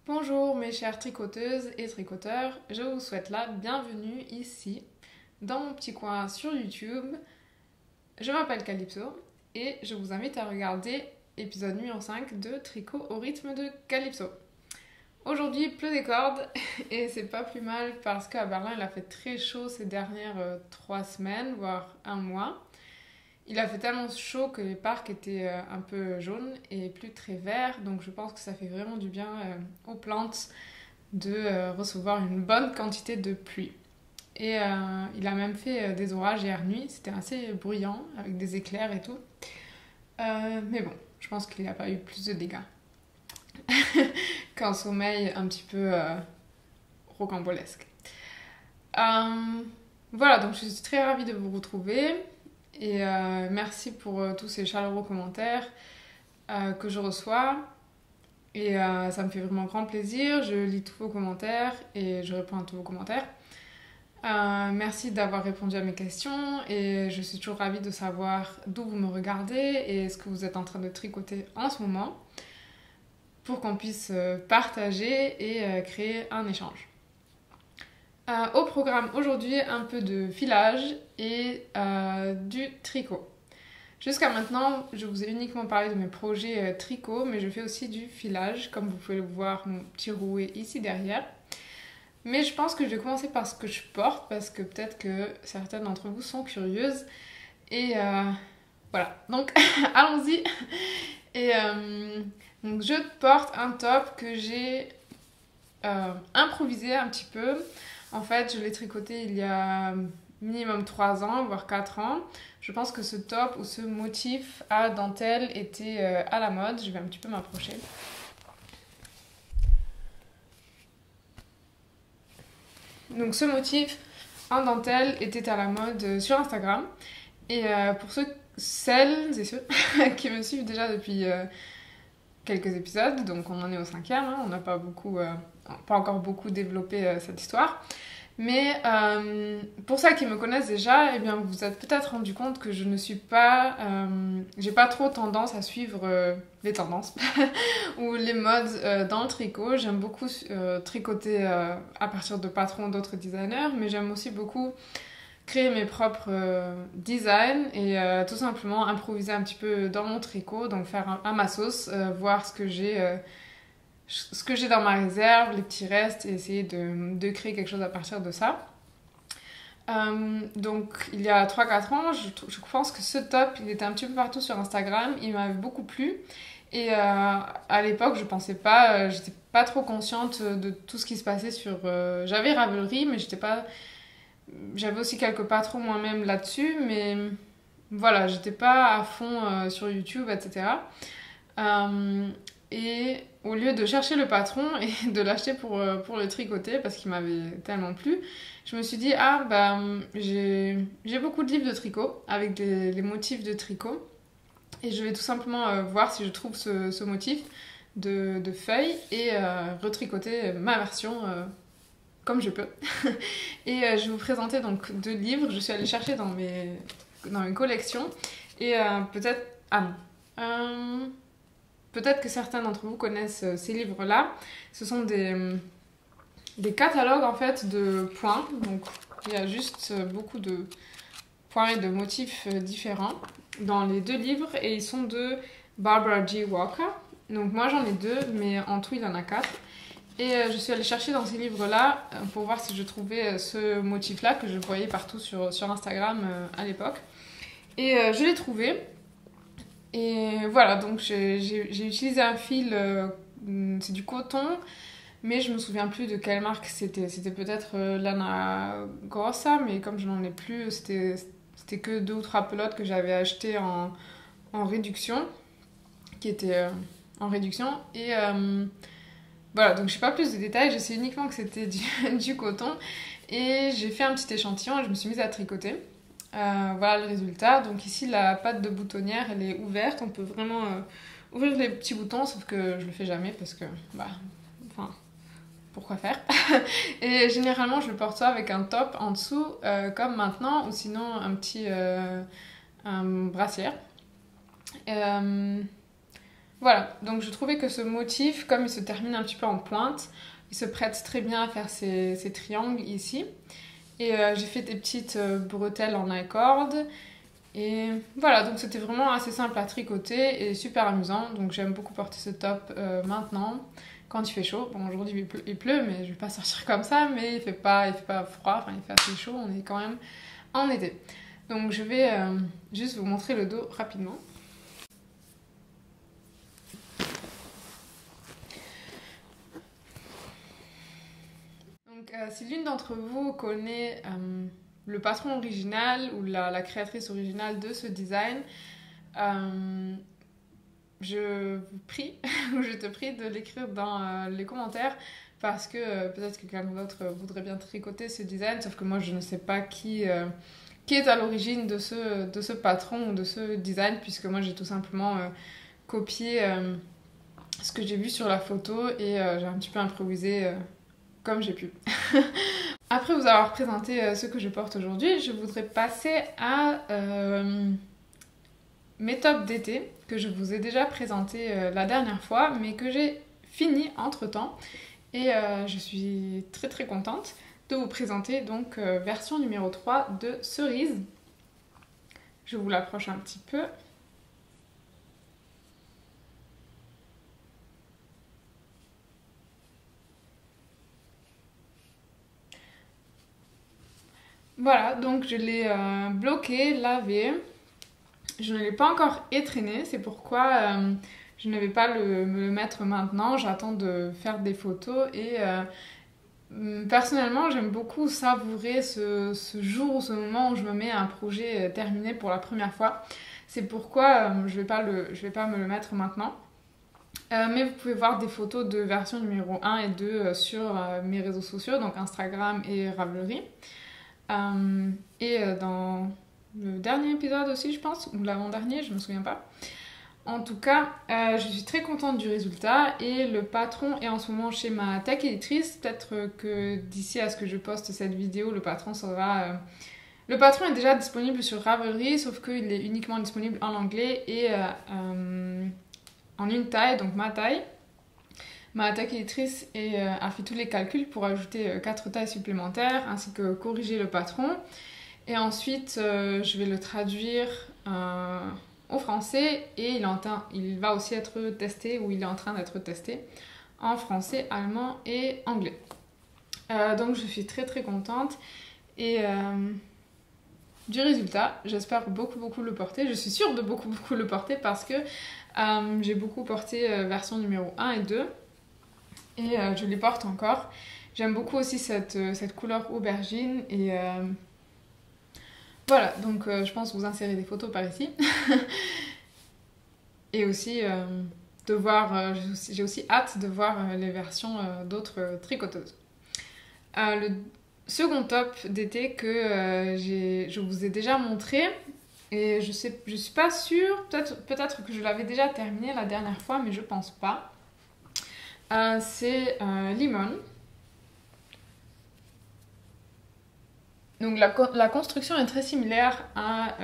Bonjour mes chères tricoteuses et tricoteurs, je vous souhaite la bienvenue ici, dans mon petit coin sur YouTube. Je m'appelle Calypso et je vous invite à regarder l'épisode numéro 5 de Tricot au rythme de Calypso. Aujourd'hui, il pleut des cordes et c'est pas plus mal parce qu'à Berlin, il a fait très chaud ces dernières 3 semaines, voire un mois. Il a fait tellement chaud que les parcs étaient un peu jaunes et plus très verts, donc je pense que ça fait vraiment du bien aux plantes de recevoir une bonne quantité de pluie. Et il a même fait des orages hier nuit, c'était assez bruyant avec des éclairs et tout. Mais bon, je pense qu'il n'y a pas eu plus de dégâts qu'un sommeil un petit peu rocambolesque. Voilà, donc je suis très ravie de vous retrouver. Et merci pour tous ces chaleureux commentaires que je reçois. Et ça me fait vraiment grand plaisir. Je lis tous vos commentaires et je réponds à tous vos commentaires. Merci d'avoir répondu à mes questions. Et je suis toujours ravie de savoir d'où vous me regardez et ce que vous êtes en train de tricoter en ce moment pour qu'on puisse partager et créer un échange. Au programme aujourd'hui, un peu de filage et du tricot. Jusqu'à maintenant, je vous ai uniquement parlé de mes projets tricot, mais je fais aussi du filage, comme vous pouvez le voir, mon petit rouet ici derrière. Mais je pense que je vais commencer par ce que je porte, parce que peut-être que certaines d'entre vous sont curieuses. Et voilà, donc allons-y. Et donc je porte un top que j'ai improvisé un petit peu. En fait, je l'ai tricoté il y a minimum 3 ans, voire 4 ans. Je pense que ce top ou ce motif à dentelle était à la mode. Je vais un petit peu m'approcher. Donc ce motif en dentelle était à la mode sur Instagram. Et pour celles et ceux qui me suivent déjà depuis quelques épisodes, donc on en est au 5e, hein, on n'a pas encore beaucoup développé cette histoire. Mais pour ceux qui me connaissent déjà, eh bien, vous vous êtes peut-être rendu compte que je ne suis pas... j'ai pas trop tendance à suivre les tendances ou les modes dans le tricot. J'aime beaucoup tricoter à partir de patrons d'autres designers, mais j'aime aussi beaucoup créer mes propres designs et tout simplement improviser un petit peu dans mon tricot, donc faire à ma sauce, voir ce que j'ai dans ma réserve, les petits restes, et essayer de créer quelque chose à partir de ça. Donc il y a 3-4 ans, je pense que ce top, il était un petit peu partout sur Instagram, il m'avait beaucoup plu. Et à l'époque, je pensais pas, j'étais pas trop consciente de tout ce qui se passait sur... j'avais Ravelry, mais j'avais aussi quelques patrons moi-même là-dessus, mais voilà, j'étais pas à fond sur YouTube, etc. Et au lieu de chercher le patron et de l'acheter pour le tricoter, parce qu'il m'avait tellement plu, je me suis dit, j'ai beaucoup de livres de tricot avec les motifs de tricot, et je vais tout simplement voir si je trouve ce motif de feuilles et retricoter ma version comme je peux. Et je vais vous présenter donc 2 livres. Je suis allée chercher dans mes collections. Et peut-être... peut-être que certains d'entre vous connaissent ces livres-là. Ce sont des catalogues en fait de points. Donc il y a juste beaucoup de points et de motifs différents dans les 2 livres. Et ils sont de Barbara G. Walker. Donc moi j'en ai 2, mais en tout il y en a 4. Et je suis allée chercher dans ces livres-là pour voir si je trouvais ce motif-là que je voyais partout sur Instagram à l'époque. Et je l'ai trouvé. Et voilà, donc j'ai utilisé un fil, c'est du coton, mais je me souviens plus de quelle marque c'était. C'était peut-être Lana Grossa, mais comme je n'en ai plus, c'était que 2 ou 3 pelotes que j'avais achetées en réduction, qui étaient en réduction. Et... voilà, donc je sais pas plus de détails, je sais uniquement que c'était du coton et j'ai fait un petit échantillon et je me suis mise à tricoter. Voilà le résultat. Donc ici la patte de boutonnière elle est ouverte, on peut vraiment ouvrir les petits boutons, sauf que je le fais jamais parce que pourquoi faire. Et généralement je le porte soit avec un top en dessous comme maintenant, ou sinon un petit un brassière. Voilà, donc je trouvais que ce motif, comme il se termine un petit peu en pointe, il se prête très bien à faire ces triangles ici. Et j'ai fait des petites bretelles en I-cord. Et voilà, donc c'était vraiment assez simple à tricoter et super amusant. Donc j'aime beaucoup porter ce top maintenant, quand il fait chaud. Bon, aujourd'hui il pleut, mais je vais pas sortir comme ça, mais il fait pas froid, enfin il fait assez chaud, on est quand même en été. Donc je vais juste vous montrer le dos rapidement. Donc si l'une d'entre vous connaît le patron original ou la créatrice originale de ce design, je vous prie, ou je te prie de l'écrire dans les commentaires parce que peut-être que quelqu'un d'autre voudrait bien tricoter ce design, sauf que moi je ne sais pas qui est à l'origine de ce patron ou de ce design, puisque moi j'ai tout simplement copié ce que j'ai vu sur la photo et j'ai un petit peu improvisé comme j'ai pu. Après vous avoir présenté ce que je porte aujourd'hui, je voudrais passer à mes tops d'été que je vous ai déjà présenté la dernière fois, mais que j'ai fini entre temps. Et je suis très très contente de vous présenter donc version numéro 3 de Cerise. Je vous l'approche un petit peu. Voilà, donc je l'ai bloqué, lavé. Je ne l'ai pas encore étraîné, c'est pourquoi je ne vais pas me le mettre maintenant. J'attends de faire des photos et personnellement, j'aime beaucoup savourer ce jour ou ce moment où je me mets à un projet terminé pour la première fois. C'est pourquoi je vais pas me le mettre maintenant. Mais vous pouvez voir des photos de version numéro 1 et 2 sur mes réseaux sociaux, donc Instagram et Ravelry. Et dans le dernier épisode aussi, je pense, ou l'avant-dernier, je me souviens pas. En tout cas, je suis très contente du résultat et le patron est en ce moment chez ma tech éditrice. Peut-être que d'ici à ce que je poste cette vidéo, le patron sera... Le patron est déjà disponible sur Ravelry, sauf qu'il est uniquement disponible en anglais et en une taille, donc ma taille. Ma tech éditrice a fait tous les calculs pour ajouter 4 tailles supplémentaires, ainsi que corriger le patron. Et ensuite, je vais le traduire au français et il va aussi être testé, ou il est en train d'être testé, en français, allemand et anglais. Donc je suis très très contente et du résultat. J'espère beaucoup le porter. Je suis sûre de beaucoup le porter parce que j'ai beaucoup porté version numéro 1 et 2 et je les porte encore. J'aime beaucoup aussi cette couleur aubergine et voilà, donc je pense vous insérer des photos par ici. Et aussi de voir, j'ai aussi hâte de voir les versions d'autres tricoteuses. Le second top d'été que je vous ai déjà montré, et je suis pas sûre, peut-être que je l'avais déjà terminé la dernière fois, mais je pense pas. C'est Lemon. Donc la construction est très similaire à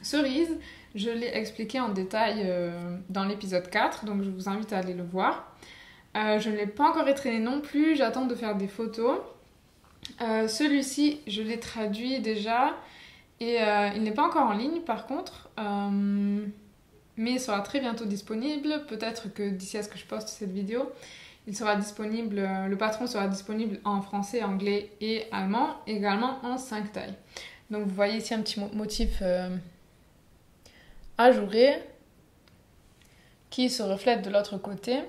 Cerise. Je l'ai expliqué en détail dans l'épisode 4, donc je vous invite à aller le voir. Je ne l'ai pas encore étraîné non plus, j'attends de faire des photos. Celui-ci, je l'ai traduit déjà et il n'est pas encore en ligne par contre, mais il sera très bientôt disponible. Peut-être que d'ici à ce que je poste cette vidéo, il sera disponible, le patron sera disponible en français, anglais et allemand, également en 5 tailles. Donc vous voyez ici un petit motif ajouré qui se reflète de l'autre côté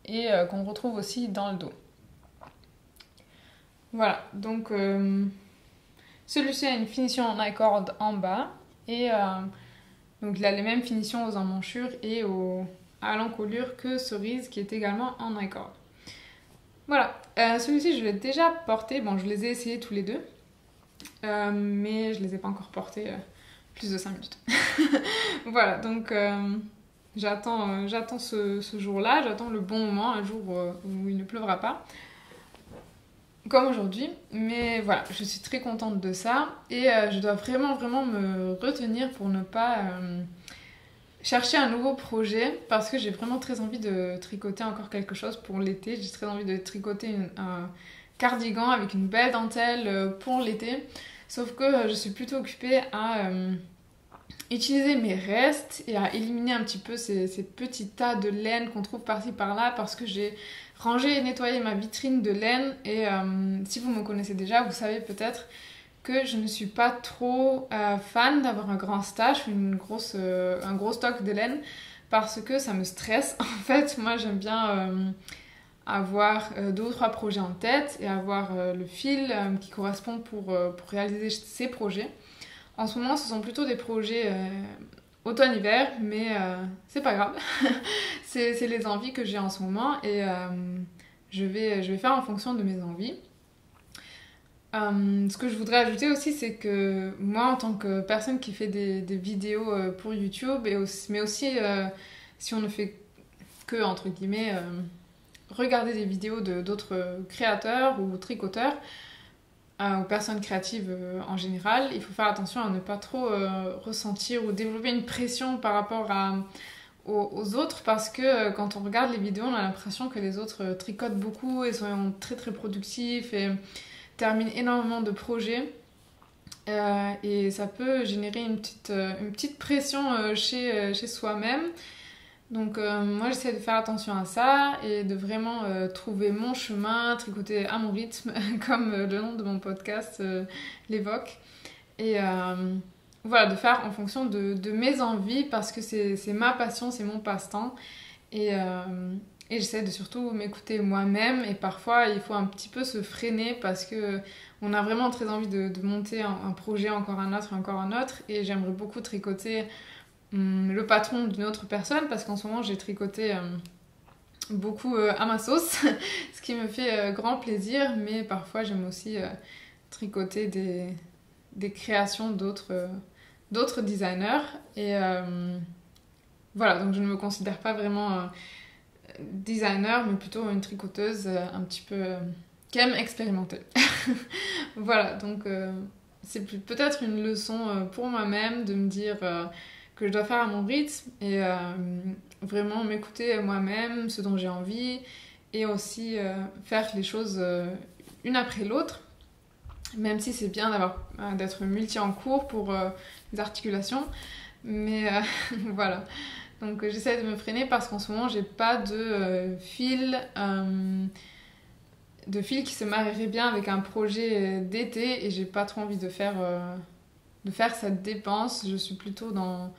et qu'on retrouve aussi dans le dos. Voilà, donc celui-ci a une finition en I-cord en bas et donc il a les mêmes finitions aux emmanchures et à l'encolure que Cerise qui est également en I-cord. Voilà, celui-ci je l'ai déjà porté, bon je les ai essayés tous les deux, mais je les ai pas encore portés plus de 5 minutes. Voilà, donc j'attends ce jour-là, j'attends le bon moment, un jour où il ne pleuvra pas, comme aujourd'hui, mais voilà, je suis très contente de ça, et je dois vraiment me retenir pour ne pas chercher un nouveau projet parce que j'ai vraiment très envie de tricoter encore quelque chose pour l'été. J'ai très envie de tricoter un cardigan avec une belle dentelle pour l'été. Sauf que je suis plutôt occupée à utiliser mes restes et à éliminer un petit peu ces petits tas de laine qu'on trouve par-ci par-là parce que j'ai rangé et nettoyé ma vitrine de laine et si vous me connaissez déjà, vous savez peut-être que je ne suis pas trop fan d'avoir un grand stash ou un gros stock de laine parce que ça me stresse. En fait, moi j'aime bien avoir 2 ou 3 projets en tête et avoir le fil qui correspond pour réaliser ces projets. En ce moment, ce sont plutôt des projets automne-hiver, mais c'est pas grave. c'est les envies que j'ai en ce moment et je vais faire en fonction de mes envies. Ce que je voudrais ajouter aussi, c'est que moi, en tant que personne qui fait des vidéos pour YouTube, mais aussi si on ne fait que, entre guillemets, regarder des vidéos d'autres créateurs ou tricoteurs, aux personnes créatives en général, il faut faire attention à ne pas trop ressentir ou développer une pression par rapport aux autres parce que quand on regarde les vidéos, on a l'impression que les autres tricotent beaucoup et sont très très productifs et terminent énormément de projets. Et ça peut générer une petite pression chez soi-même. Donc moi j'essaie de faire attention à ça et de vraiment trouver mon chemin, tricoter à mon rythme, comme le nom de mon podcast l'évoque. Et voilà, de faire en fonction de mes envies parce que c'est ma passion, c'est mon passe-temps. Et j'essaie de surtout m'écouter moi-même et parfois il faut un petit peu se freiner parce que on a vraiment très envie de monter un projet, encore un autre et j'aimerais beaucoup tricoter le patron d'une autre personne parce qu'en ce moment j'ai tricoté beaucoup à ma sauce ce qui me fait grand plaisir, mais parfois j'aime aussi tricoter des créations d'autres designers et voilà, donc je ne me considère pas vraiment designer mais plutôt une tricoteuse un petit peu qui aime expérimenter. Voilà, donc c'est peut-être une leçon pour moi-même de me dire que je dois faire à mon rythme et vraiment m'écouter moi-même, ce dont j'ai envie et aussi faire les choses une après l'autre, même si c'est bien d'être multi en cours pour les articulations, mais voilà. Donc j'essaie de me freiner parce qu'en ce moment j'ai pas de fil qui se marierait bien avec un projet d'été et j'ai pas trop envie de faire cette dépense. Je suis plutôt dans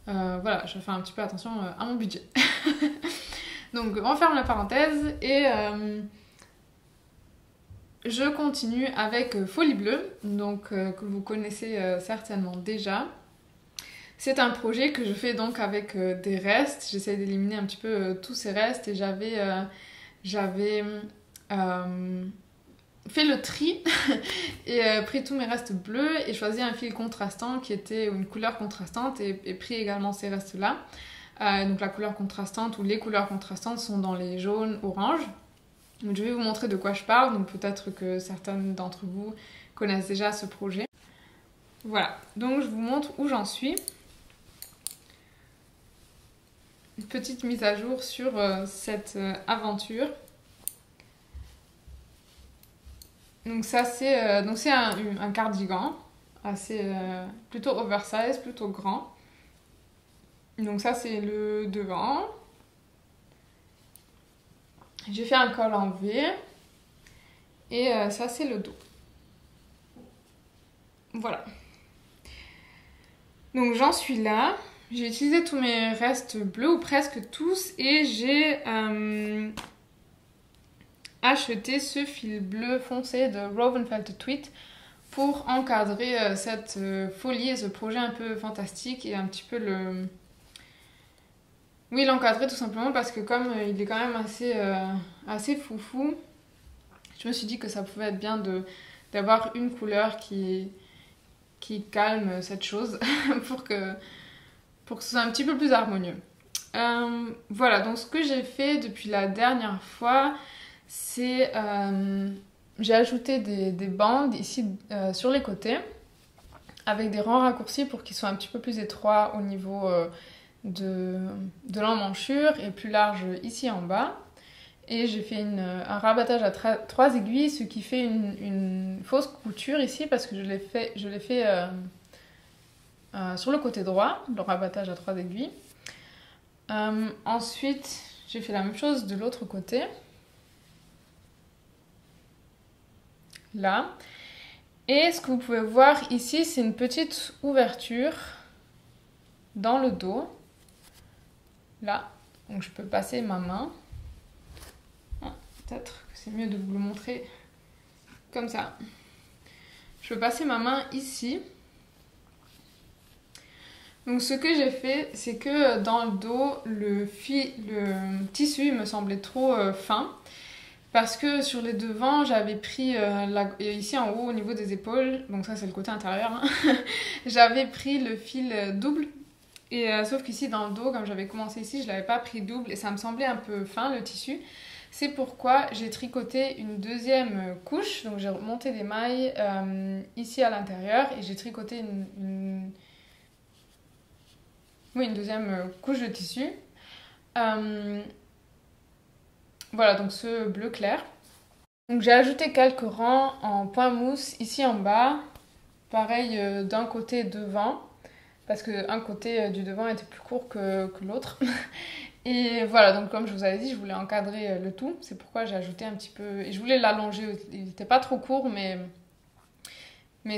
voilà, je fais un petit peu attention à mon budget. Donc on ferme la parenthèse et je continue avec Folie Bleue, donc que vous connaissez certainement déjà. C'est un projet que je fais donc avec des restes. J'essaie d'éliminer un petit peu tous ces restes et j'avais fait le tri et pris tous mes restes bleus et choisi un fil contrastant qui était une couleur contrastante et pris également ces restes là. Donc la couleur contrastante ou les couleurs contrastantes sont dans les jaunes, oranges. Donc je vais vous montrer de quoi je parle, donc peut-être que certaines d'entre vous connaissent déjà ce projet. Voilà, donc je vous montre où j'en suis. Une petite mise à jour sur cette aventure. Donc ça c'est un cardigan assez plutôt oversize, plutôt grand. Donc ça c'est le devant. J'ai fait un col en V et ça c'est le dos. Voilà. Donc j'en suis là. J'ai utilisé tous mes restes bleus ou presque tous et j'ai acheté ce fil bleu foncé de Rovenfeld Tweed pour encadrer cette folie et ce projet un peu fantastique et un petit peu l'encadrer tout simplement parce que comme il est quand même assez foufou, je me suis dit que ça pouvait être bien d'avoir une couleur qui calme cette chose pour que ce soit un petit peu plus harmonieux. Voilà, donc ce que j'ai fait depuis la dernière fois, c'est j'ai ajouté des bandes ici sur les côtés avec des rangs raccourcis pour qu'ils soient un petit peu plus étroits au niveau de l'emmanchure et plus large ici en bas. Et j'ai fait un rabattage à 3 aiguilles, ce qui fait une fausse couture ici parce que je l'ai fait sur le côté droit, le rabattage à 3 aiguilles. Ensuite, j'ai fait la même chose de l'autre côté. Là. Et ce que vous pouvez voir ici, c'est une petite ouverture dans le dos. Là. Donc je peux passer ma main. Peut-être que c'est mieux de vous le montrer comme ça. Je peux passer ma main ici. Donc ce que j'ai fait, c'est que dans le dos, le tissu me semblait trop fin. Parce que sur les devants, j'avais pris, ici en haut au niveau des épaules, donc ça c'est le côté intérieur, hein, j'avais pris le fil double. Et sauf qu'ici dans le dos, comme j'avais commencé ici, je l'avais pas pris double et ça me semblait un peu fin le tissu. C'est pourquoi j'ai tricoté une deuxième couche, donc j'ai monté des mailles ici à l'intérieur et j'ai tricoté une deuxième couche de tissu. Voilà, donc ce bleu clair. Donc j'ai ajouté quelques rangs en point mousse ici en bas. Pareil d'un côté devant, parce qu'un côté du devant était plus court que l'autre. Et voilà, donc comme je vous avais dit, je voulais encadrer le tout. C'est pourquoi j'ai ajouté un petit peu... Et je voulais l'allonger, il n'était pas trop court, mais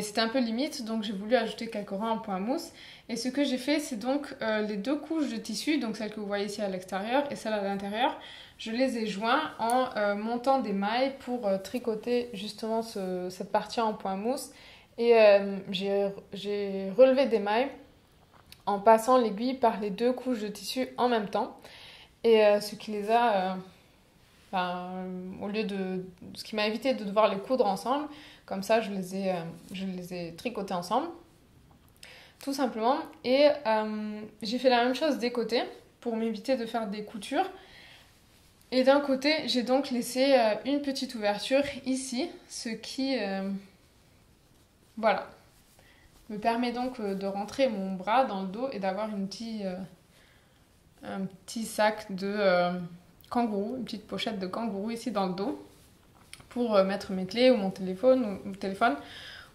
c'était un peu limite. Donc j'ai voulu ajouter quelques rangs en point mousse. Et ce que j'ai fait, c'est donc les 2 couches de tissu, donc celle que vous voyez ici à l'extérieur et celle à l'intérieur, je les ai joints en montant des mailles pour tricoter justement cette partie en point mousse. Et j'ai relevé des mailles en passant l'aiguille par les 2 couches de tissu en même temps. Et ce qui les a... ce qui m'a évité de devoir les coudre ensemble. Comme ça, je les ai tricotés ensemble. Tout simplement. Et j'ai fait la même chose des côtés pour m'éviter de faire des coutures. Et d'un côté, j'ai donc laissé une petite ouverture ici, ce qui, voilà, me permet donc de rentrer mon bras dans le dos et d'avoir un petit sac de kangourou, une petite pochette de kangourou ici dans le dos pour mettre mes clés ou mon téléphone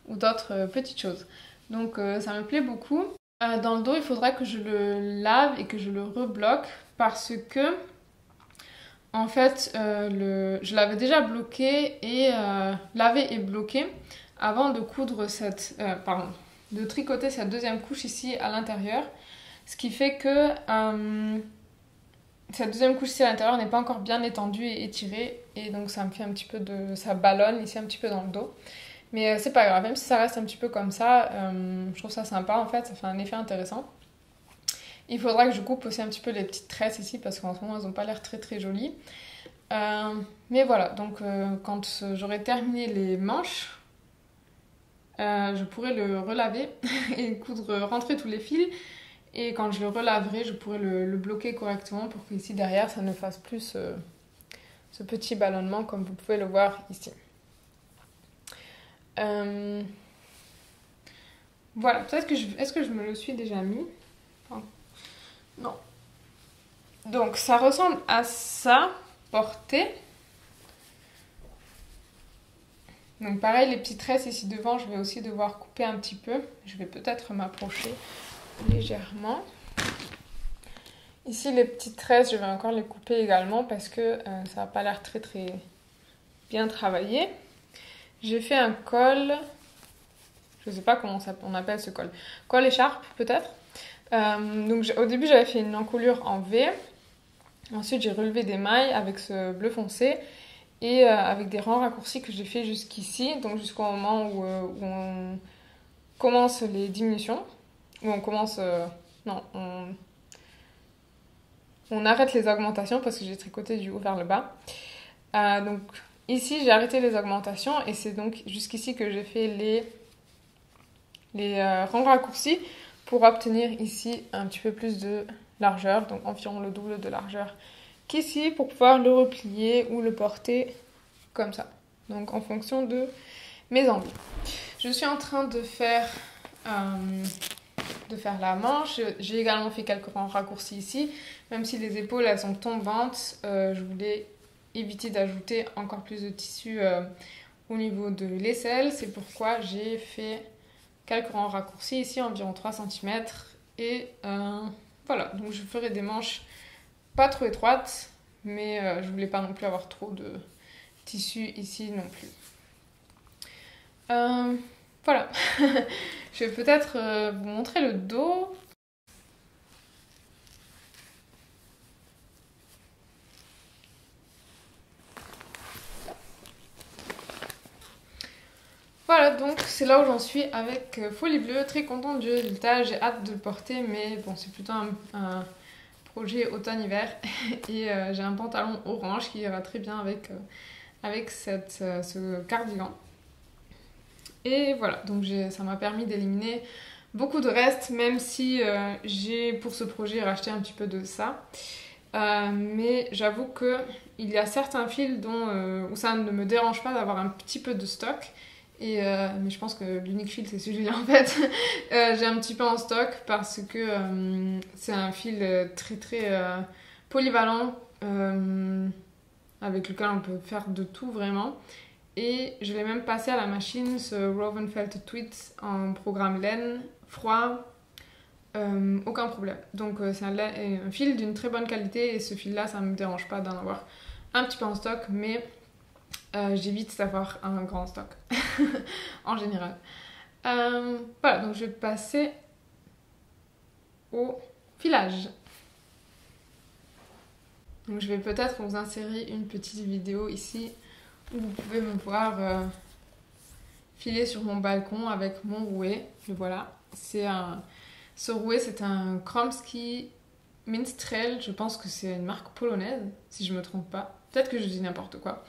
ou d'autres petites choses. Donc ça me plaît beaucoup. Dans le dos, il faudra que je le lave et que je le rebloque parce que en fait, je l'avais déjà bloqué et lavé et bloqué avant de coudre de tricoter cette deuxième couche ici à l'intérieur. Ce qui fait que cette deuxième couche ici à l'intérieur n'est pas encore bien étendue et étirée. Et donc ça me fait un petit peu ça ballonne ici un petit peu dans le dos. Mais c'est pas grave, même si ça reste un petit peu comme ça, je trouve ça sympa en fait, ça fait un effet intéressant. Il faudra que je coupe aussi un petit peu les petites tresses ici parce qu'en ce moment elles n'ont pas l'air très très jolies. Mais voilà, donc quand j'aurai terminé les manches, je pourrai le relaver et rentrer tous les fils. Et quand je le relaverai, je pourrai le bloquer correctement pour qu'ici derrière ça ne fasse plus ce petit ballonnement comme vous pouvez le voir ici. Voilà, est-ce que je me le suis déjà mis? Enfin, non. Donc ça ressemble à ça, porté. Donc pareil, les petites tresses ici devant, je vais aussi devoir couper un petit peu. Je vais peut-être m'approcher légèrement. Ici, les petites tresses, je vais encore les couper également parce que ça n'a pas l'air très très bien travaillé. J'ai fait un col, je ne sais pas comment on appelle ce col. Col écharpe peut-être. Donc au début, j'avais fait une encolure en V. Ensuite, j'ai relevé des mailles avec ce bleu foncé et avec des rangs raccourcis que j'ai fait jusqu'ici, donc jusqu'au moment où on commence les diminutions, où on commence... on arrête les augmentations parce que j'ai tricoté du haut vers le bas. Donc ici, j'ai arrêté les augmentations et c'est donc jusqu'ici que j'ai fait les rangs raccourcis pour obtenir ici un petit peu plus de largeur, donc environ le double de largeur qu'ici pour pouvoir le replier ou le porter comme ça, donc en fonction de mes envies. Je suis en train de faire de faire la manche. J'ai également fait quelques raccourcis ici, même si les épaules elles sont tombantes, je voulais éviter d'ajouter encore plus de tissu au niveau de l'aisselle. C'est pourquoi j'ai fait quelques rangs raccourcis ici, environ 3 cm. Et voilà, donc je ferai des manches pas trop étroites, mais je voulais pas non plus avoir trop de tissu ici non plus. Voilà, je vais peut-être vous montrer le dos. Voilà, donc c'est là où j'en suis avec Folie Bleue, très contente du résultat, j'ai hâte de le porter, mais bon, c'est plutôt un projet automne-hiver et j'ai un pantalon orange qui ira très bien avec ce cardigan. Et voilà, donc ça m'a permis d'éliminer beaucoup de restes, même si j'ai pour ce projet racheté un petit peu de ça. Mais j'avoue qu'il y a certains fils où ça ne me dérange pas d'avoir un petit peu de stock. Mais je pense que l'unique fil c'est celui-là en fait. J'ai un petit peu en stock parce que c'est un fil très très polyvalent avec lequel on peut faire de tout vraiment. Et je vais même passer à la machine ce Woven Felt Tweed en programme laine, froid, aucun problème. Donc c'est un fil d'une très bonne qualité et ce fil là ça ne me dérange pas d'en avoir un petit peu en stock, mais j'évite d'avoir un grand stock en général. Voilà, donc je vais passer au filage. Donc je vais peut-être vous insérer une petite vidéo ici où vous pouvez me voir filer sur mon balcon avec mon rouet. Et voilà, ce rouet c'est un Kromski Minstrel, je pense que c'est une marque polonaise, si je me trompe pas. Peut-être que je dis n'importe quoi.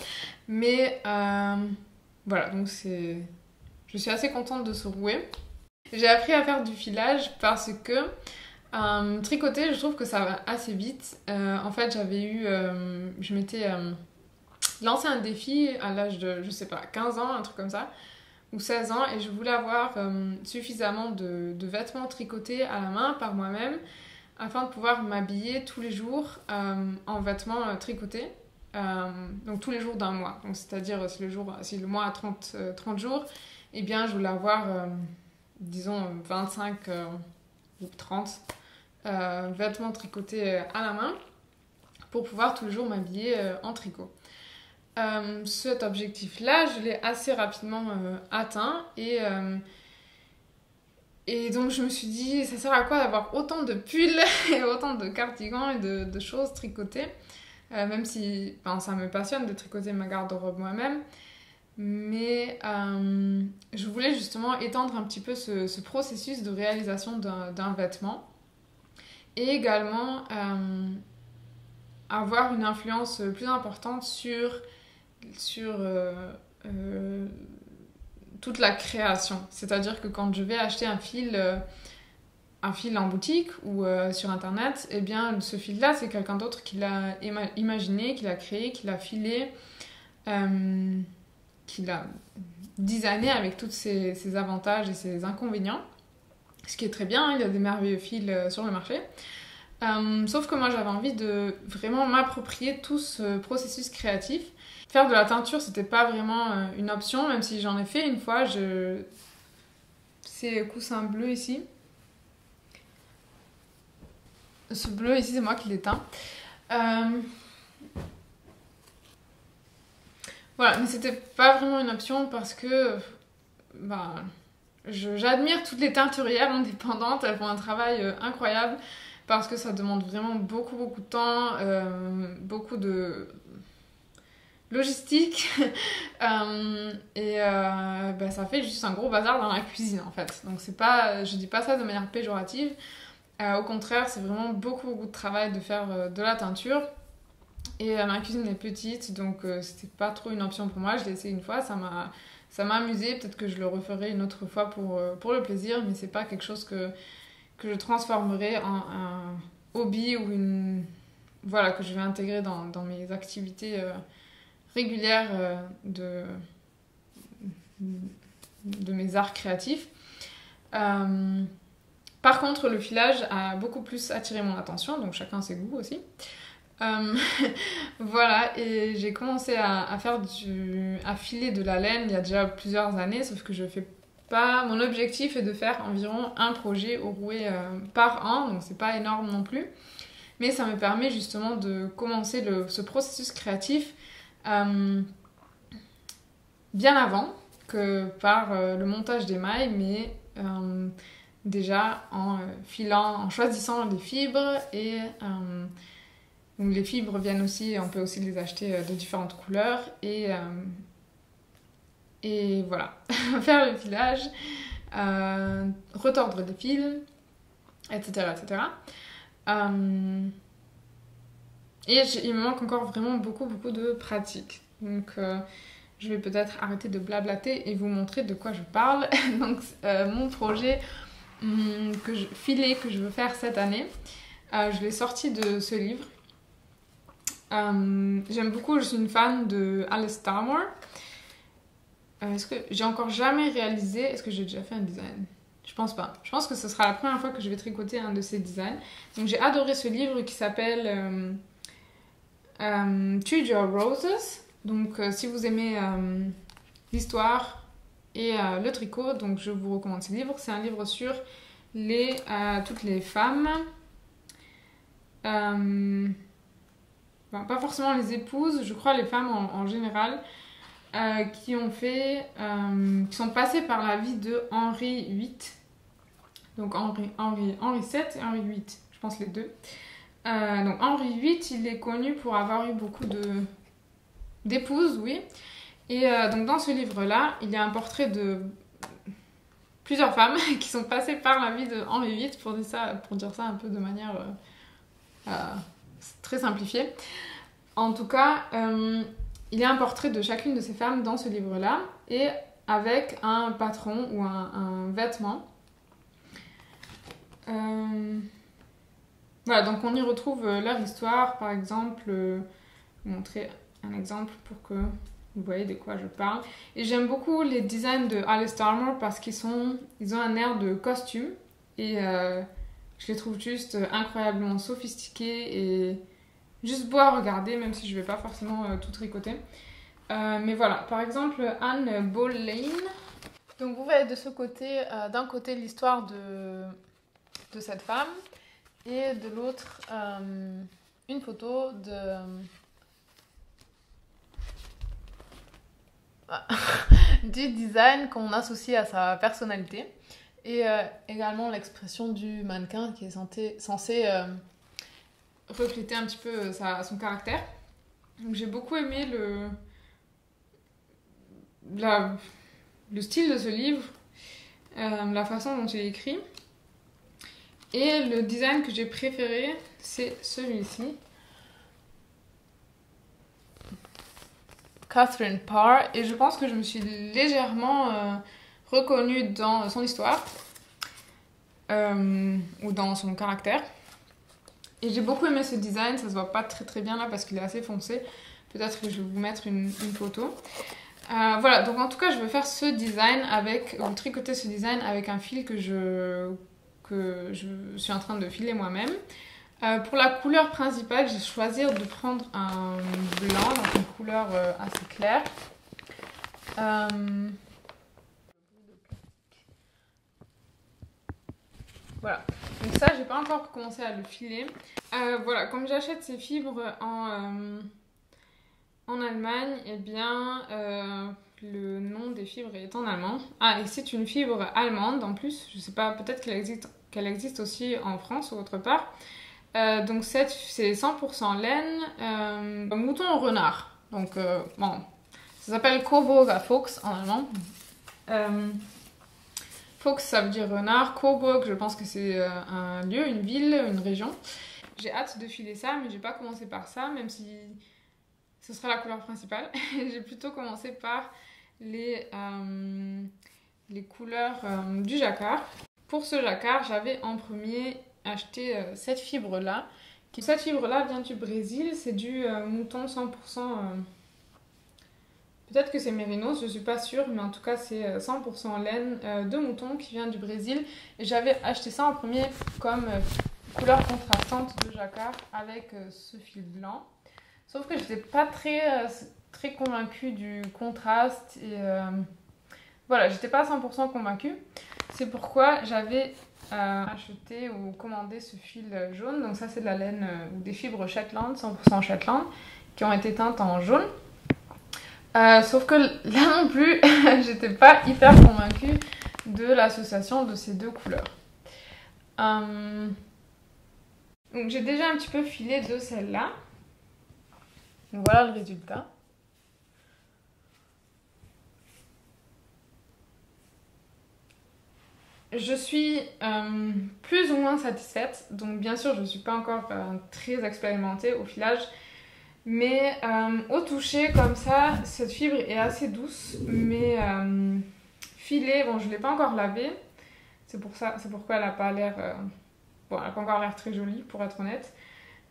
Mais voilà, donc je suis assez contente de ce rouet. J'ai appris à faire du filage parce que tricoter, je trouve que ça va assez vite. En fait, je m'étais lancé un défi à l'âge de, je sais pas, 15 ans, un truc comme ça, ou 16 ans, et je voulais avoir suffisamment de vêtements tricotés à la main par moi-même afin de pouvoir m'habiller tous les jours en vêtements tricotés. Donc tous les jours d'un mois. Donc c'est-à-dire si le mois a 30 jours, eh bien je voulais avoir disons 25 ou 30 vêtements tricotés à la main pour pouvoir tous les jours m'habiller en tricot. Cet objectif-là, je l'ai assez rapidement atteint et donc je me suis dit, ça sert à quoi d'avoir autant de pulls et autant de cardigans et de choses tricotées, même si ça me passionne de tricoter ma garde-robe moi-même. Mais je voulais justement étendre un petit peu ce processus de réalisation d'un vêtement et également avoir une influence plus importante sur toute la création. C'est-à-dire que quand je vais acheter un fil en boutique ou sur internet, eh bien ce fil-là, c'est quelqu'un d'autre qui l'a imaginé, qui l'a créé, qui l'a filé, qui l'a designé avec tous ses avantages et ses inconvénients. Ce qui est très bien, il y a des merveilleux fils sur le marché. Sauf que moi j'avais envie de vraiment m'approprier tout ce processus créatif. Faire de la teinture, c'était pas vraiment une option, même si j'en ai fait une fois. Ces coussins bleus ici. Ce bleu ici, c'est moi qui l'ai teint. Voilà, mais c'était pas vraiment une option parce que j'admire toutes les teinturières indépendantes. Elles font un travail incroyable parce que ça demande vraiment beaucoup de temps, beaucoup de logistique ça fait juste un gros bazar dans la cuisine en fait. Donc je dis pas ça de manière péjorative, au contraire c'est vraiment beaucoup de travail de faire de la teinture et ma cuisine est petite donc c'était pas trop une option pour moi. Je l'ai essayé une fois, ça m'a amusé, peut-être que je le referai une autre fois pour le plaisir, mais c'est pas quelque chose que je transformerai en un hobby ou que je vais intégrer dans mes activités régulière de mes arts créatifs. Par contre, le filage a beaucoup plus attiré mon attention, donc chacun ses goûts aussi. Euh, voilà, et j'ai commencé à à filer de la laine il y a déjà plusieurs années, sauf que je fais pas. Mon objectif est de faire environ un projet au rouet par an, donc c'est pas énorme non plus. Mais ça me permet justement de commencer ce processus créatif bien avant que par le montage des mailles, mais déjà en filant, en choisissant les fibres donc les fibres viennent aussi, on peut aussi les acheter de différentes couleurs et voilà, faire le filage, retordre les fils, etc. etc. Il me manque encore vraiment beaucoup de pratique. Donc je vais peut-être arrêter de blablater et vous montrer de quoi je parle. Donc mon projet filet que je veux faire cette année, je l'ai sorti de ce livre. J'aime beaucoup, je suis une fan de Alice Starmore. Est-ce que j'ai encore jamais réalisé, est-ce que j'ai déjà fait un design? Je pense pas. Je pense que ce sera la première fois que je vais tricoter un de ces designs. Donc j'ai adoré ce livre qui s'appelle Tudor Roses. Donc si vous aimez l'histoire et le tricot, donc je vous recommande ce livre. C'est un livre sur toutes les femmes. Pas forcément les épouses, je crois les femmes en général, qui sont passées par la vie de Henri VIII. Donc Henri VII et Henri VIII, je pense les deux. Donc Henri VIII, il est connu pour avoir eu beaucoup d'épouses, oui. Et donc dans ce livre-là, il y a un portrait de plusieurs femmes qui sont passées par la vie de Henri VIII, pour dire ça un peu de manière très simplifiée. En tout cas, il y a un portrait de chacune de ces femmes dans ce livre-là, et avec un patron ou un vêtement. Voilà, donc on y retrouve leur histoire, par exemple, vous montrer un exemple pour que vous voyez de quoi je parle. Et j'aime beaucoup les designs de Alice Starmore parce qu'ils ont un air de costume, et je les trouve juste incroyablement sophistiqués et juste beau à regarder, même si je vais pas forcément tout tricoter. Mais voilà, par exemple Anne Boleyn. Donc vous voyez de ce côté, d'un côté l'histoire de cette femme, et de l'autre une photo du design qu'on associe à sa personnalité, et également l'expression du mannequin qui est censé refléter un petit peu son caractère. Donc j'ai beaucoup aimé le style de ce livre, la façon dont il est écrit. Et le design que j'ai préféré, c'est celui-ci. Catherine Parr. Et je pense que je me suis légèrement reconnue dans son histoire, ou dans son caractère. Et j'ai beaucoup aimé ce design, ça se voit pas très très bien là parce qu'il est assez foncé. Peut-être que je vais vous mettre une photo. Voilà, donc en tout cas je vais faire ce design tricoter ce design avec un fil que je suis en train de filer moi-même. Pour la couleur principale, j'ai choisi de prendre un blanc, donc une couleur assez claire. Voilà, donc ça j'ai pas encore commencé à le filer. Voilà, comme j'achète ces fibres en Allemagne, et bien le nom des fibres est en allemand. Ah, et c'est une fibre allemande en plus, je sais pas, peut-être qu'elle existe aussi en France ou autre part. Donc c'est 100% laine, mouton renard. Donc bon, ça s'appelle Coburger Fuchs en allemand. Fuchs ça veut dire renard, Coburg je pense que c'est un lieu, une ville, une région. J'ai hâte de filer ça, mais j'ai pas commencé par ça, même si ce sera la couleur principale. J'ai plutôt commencé par les couleurs du jacquard. Pour ce jacquard, j'avais en premier acheté cette fibre-là. Cette fibre-là vient du Brésil, c'est du mouton 100% Peut-être que c'est mérinos, je suis pas sûre, mais en tout cas c'est 100% laine de mouton qui vient du Brésil. Et j'avais acheté ça en premier comme couleur contrastante de jacquard avec ce fil blanc. Sauf que j'étais pas très convaincue du contraste et voilà, j'étais pas 100% convaincue. C'est pourquoi j'avais acheté ou commandé ce fil jaune. Donc ça c'est de la laine ou des fibres Shetland, 100% Shetland, qui ont été teintes en jaune. Sauf que là non plus, j'étais pas hyper convaincue de l'association de ces deux couleurs. Donc j'ai déjà un petit peu filé de celle-là. Voilà le résultat. Je suis plus ou moins satisfaite. Donc bien sûr, je ne suis pas encore très expérimentée au filage. Mais au toucher comme ça, cette fibre est assez douce. Mais filée, bon je ne l'ai pas encore lavée. C'est pourquoi elle n'a pas l'air... bon, elle n'a pas encore l'air très jolie pour être honnête.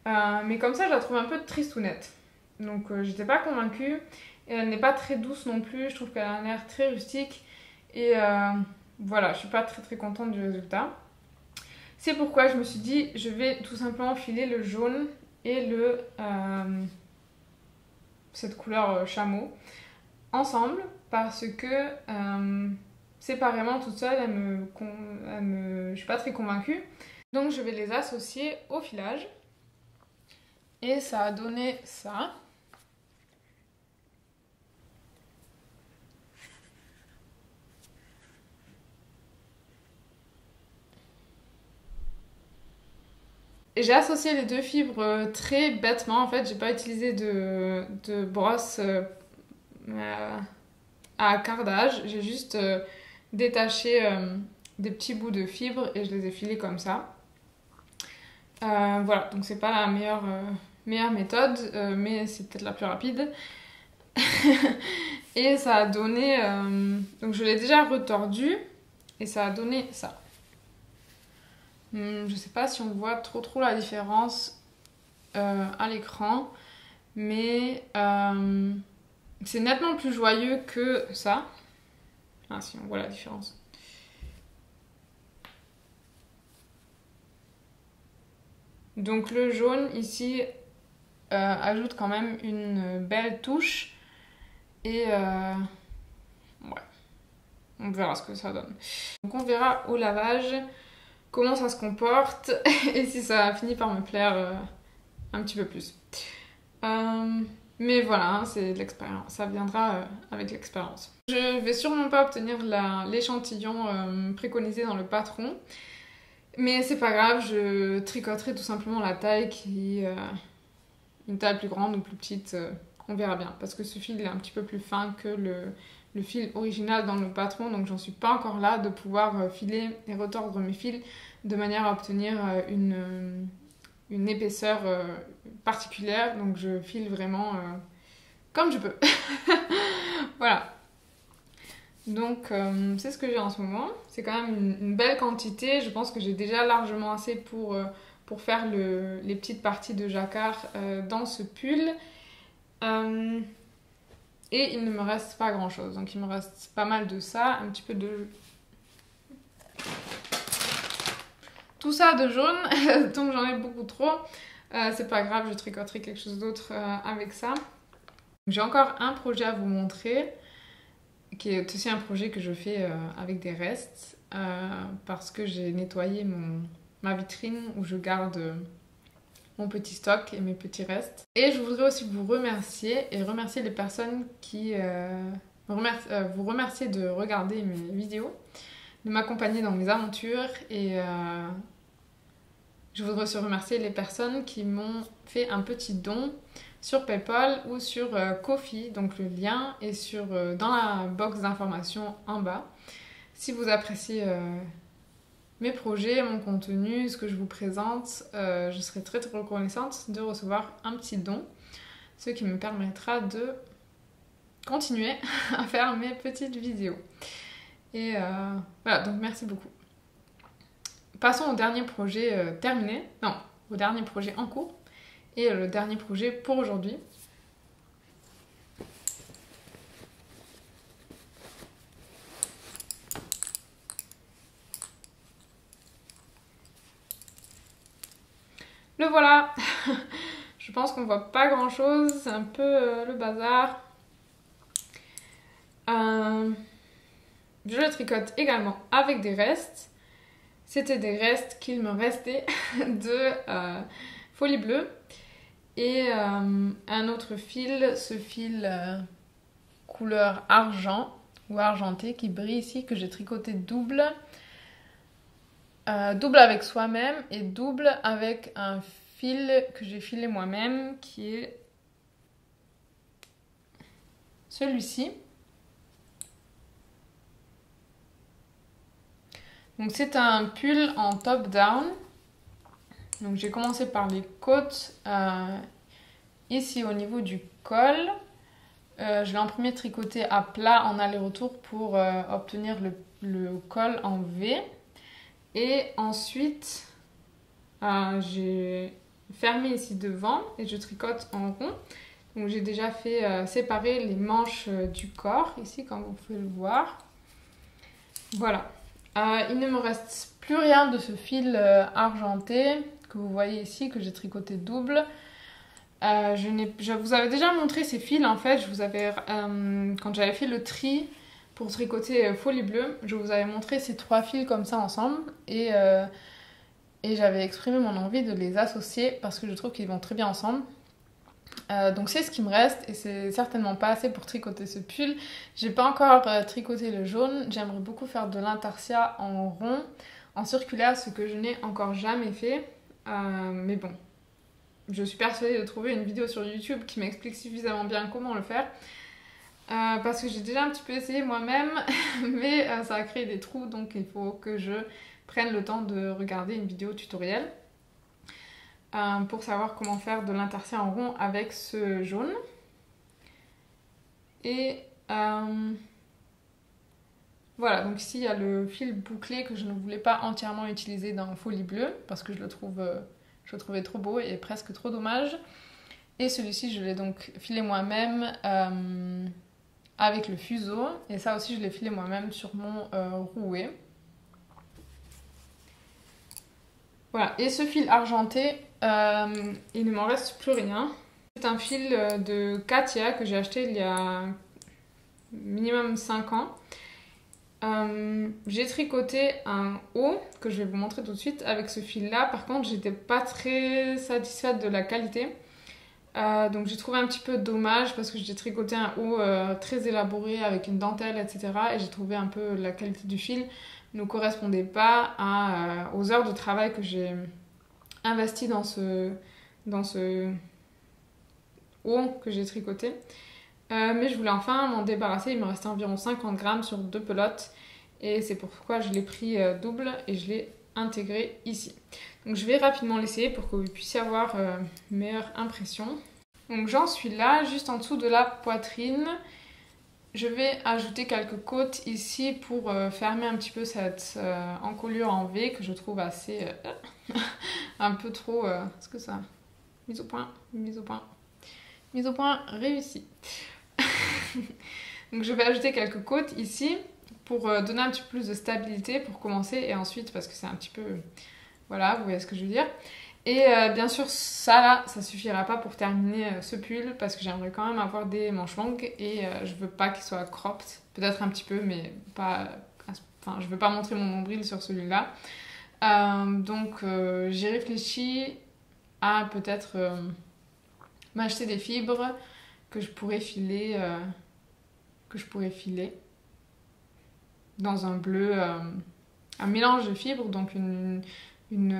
Mais comme ça, je la trouve un peu tristounette. Donc j'étais pas convaincue. Et elle n'est pas très douce non plus. Je trouve qu'elle a un air très rustique. Et voilà, je suis pas très contente du résultat. C'est pourquoi je me suis dit, je vais tout simplement filer le jaune et cette couleur chameau ensemble. Parce que séparément, toute seule, je suis pas très convaincue. Donc je vais les associer au filage. Et ça a donné ça. J'ai associé les deux fibres très bêtement. En fait, j'ai pas utilisé de brosse à cardage. J'ai juste détaché des petits bouts de fibres et je les ai filés comme ça. Voilà, donc c'est pas la meilleure méthode, mais c'est peut-être la plus rapide. Et ça a donné... donc je l'ai déjà retordu et ça a donné ça. Je sais pas si on voit trop la différence à l'écran, mais c'est nettement plus joyeux que ça. Ah si, on voit la différence. Donc le jaune ici ajoute quand même une belle touche et ouais, on verra ce que ça donne. Donc on verra au lavage comment ça se comporte et si ça finit par me plaire un petit peu plus. Mais voilà, hein, c'est de l'expérience, ça viendra avec l'expérience. Je vais sûrement pas obtenir l'échantillon préconisé dans le patron, mais c'est pas grave, je tricoterai tout simplement la taille qui est une taille plus grande ou plus petite, on verra bien, parce que ce fil est un petit peu plus fin que le fil original dans le patron, donc j'en suis pas encore là de pouvoir filer et retordre mes fils de manière à obtenir une épaisseur particulière, donc je file vraiment comme je peux. Voilà. Donc c'est ce que j'ai en ce moment, c'est quand même une belle quantité, je pense que j'ai déjà largement assez pour faire les petites parties de jacquard dans ce pull. Et il ne me reste pas grand chose, donc il me reste pas mal de ça, un petit peu de... tout ça de jaune, donc j'en ai beaucoup trop. C'est pas grave, je tricoterai quelque chose d'autre avec ça. J'ai encore un projet à vous montrer, qui est aussi un projet que je fais avec des restes, parce que j'ai nettoyé ma vitrine où je garde mon petit stock et mes petits restes. Et je voudrais aussi vous remercier et remercier les personnes qui vous remercier de regarder mes vidéos, de m'accompagner dans mes aventures et je voudrais aussi remercier les personnes qui m'ont fait un petit don sur PayPal ou sur Ko-fi, donc le lien est dans la box d'informations en bas. Si vous appréciez mes projets, mon contenu, ce que je vous présente, je serai très reconnaissante de recevoir un petit don, ce qui me permettra de continuer à faire mes petites vidéos. Et voilà, donc merci beaucoup. Passons au dernier projet terminé, non, au dernier projet en cours, et le dernier projet pour aujourd'hui. Le voilà. Je pense qu'on voit pas grand chose, c'est un peu le bazar. Je le tricote également avec des restes. C'était des restes qu'il me restait de Folie Bleue. Et un autre fil, ce fil couleur argent ou argenté qui brille ici, que j'ai tricoté double. Double avec soi-même et double avec un fil que j'ai filé moi-même qui est celui-ci. Donc c'est un pull en top-down. Donc j'ai commencé par les côtes ici au niveau du col. Je l'ai en premier tricoté à plat en aller-retour pour obtenir le col en V. Et ensuite, j'ai fermé ici devant et je tricote en rond. Donc j'ai déjà fait séparer les manches du corps ici, comme vous pouvez le voir. Voilà. Il ne me reste plus rien de ce fil argenté que vous voyez ici, que j'ai tricoté double. Je vous avais déjà montré ces fils en fait. Quand j'avais fait le tri pour tricoter Folie Bleue, je vous avais montré ces 3 fils comme ça ensemble et j'avais exprimé mon envie de les associer parce que je trouve qu'ils vont très bien ensemble. Donc c'est ce qui me reste et c'est certainement pas assez pour tricoter ce pull. J'ai pas encore tricoté le jaune. J'aimerais beaucoup faire de l'intarsia en rond, en circulaire, ce que je n'ai encore jamais fait. Mais bon, je suis persuadée de trouver une vidéo sur YouTube qui m'explique suffisamment bien comment le faire. Parce que j'ai déjà un petit peu essayé moi-même, mais ça a créé des trous, donc il faut que je prenne le temps de regarder une vidéo tutoriel pour savoir comment faire de l'intarsia en rond avec ce jaune. Et voilà, donc ici il y a le fil bouclé que je ne voulais pas entièrement utiliser dans Folie Bleue parce que je le trouvais trop beau et presque trop dommage. Et celui-ci je l'ai donc filé moi-même avec le fuseau, et ça aussi je l'ai filé moi-même sur mon rouet. Voilà, et ce fil argenté, il ne m'en reste plus rien. C'est un fil de Katia que j'ai acheté il y a minimum 5 ans. J'ai tricoté un haut que je vais vous montrer tout de suite avec ce fil là. Par contre j'étais pas très satisfaite de la qualité. Donc j'ai trouvé un petit peu dommage parce que j'ai tricoté un haut très élaboré avec une dentelle, etc. Et j'ai trouvé un peu la qualité du fil ne correspondait pas aux heures de travail que j'ai investi dans ce haut que j'ai tricoté. Mais je voulais enfin m'en débarrasser. Il me restait environ 50 grammes sur 2 pelotes. Et c'est pourquoi je l'ai pris double et je l'ai intégré ici. Donc je vais rapidement l'essayer pour que vous puissiez avoir une meilleure impression. Donc j'en suis là, juste en dessous de la poitrine. Je vais ajouter quelques côtes ici pour fermer un petit peu cette encolure en V que je trouve assez... un peu trop... Est-ce que ça... Mise au point, mise au point. Mise au point réussie. Donc je vais ajouter quelques côtes ici pour donner un petit peu plus de stabilité pour commencer et ensuite parce que c'est un petit peu... Voilà, vous voyez ce que je veux dire. Et bien sûr, ça là, ça suffira pas pour terminer ce pull parce que j'aimerais quand même avoir des manches longues et je veux pas qu'il soit cropped. Peut-être un petit peu, mais pas... Enfin, je veux pas montrer mon nombril sur celui-là. Donc j'ai réfléchi à peut-être m'acheter des fibres que je pourrais filer dans un bleu, un mélange de fibres, donc une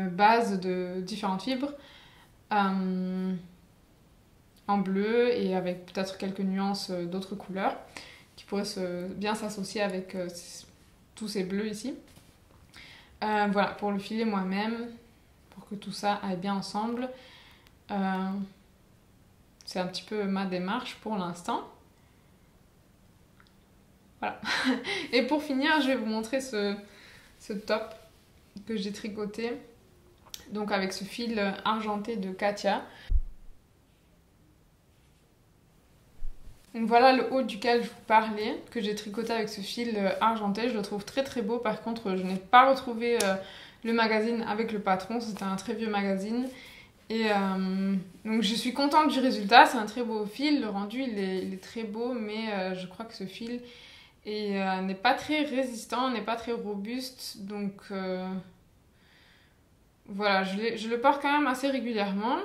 base de différentes fibres en bleu et avec peut-être quelques nuances d'autres couleurs qui pourraient bien s'associer avec tous ces bleus ici. Voilà, pour le filer moi-même, pour que tout ça aille bien ensemble. C'est un petit peu ma démarche pour l'instant. Voilà. Et pour finir, je vais vous montrer ce top que j'ai tricoté. Donc avec ce fil argenté de Katia. Donc voilà le haut duquel je vous parlais, que j'ai tricoté avec ce fil argenté. Je le trouve très très beau. Par contre, je n'ai pas retrouvé le magazine avec le patron. C'était un très vieux magazine. Et donc je suis contente du résultat, c'est un très beau fil, le rendu il est très beau, mais je crois que ce fil n'est pas très résistant, n'est pas très robuste, donc voilà, je le porte quand même assez régulièrement.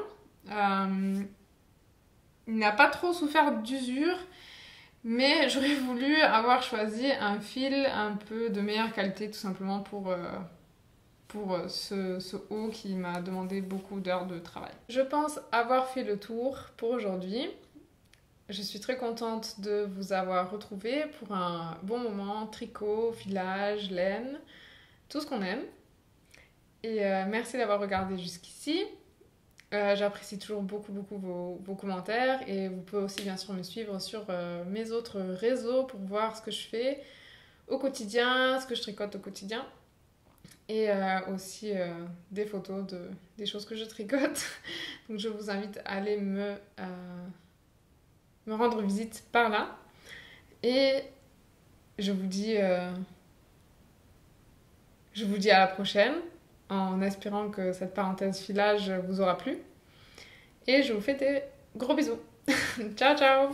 Il n'a pas trop souffert d'usure, mais j'aurais voulu avoir choisi un fil un peu de meilleure qualité, tout simplement pour ce haut qui m'a demandé beaucoup d'heures de travail. Je pense avoir fait le tour pour aujourd'hui. Je suis très contente de vous avoir retrouvé pour un bon moment tricot, filage, laine, tout ce qu'on aime. Et merci d'avoir regardé jusqu'ici. J'apprécie toujours beaucoup vos commentaires et vous pouvez aussi bien sûr me suivre sur mes autres réseaux pour voir ce que je fais au quotidien, ce que je tricote au quotidien et aussi des photos des choses que je tricote. Donc je vous invite à aller me rendre visite par là et je vous dis à la prochaine en espérant que cette parenthèse filage vous aura plu. Et je vous fais des gros bisous. Ciao, ciao!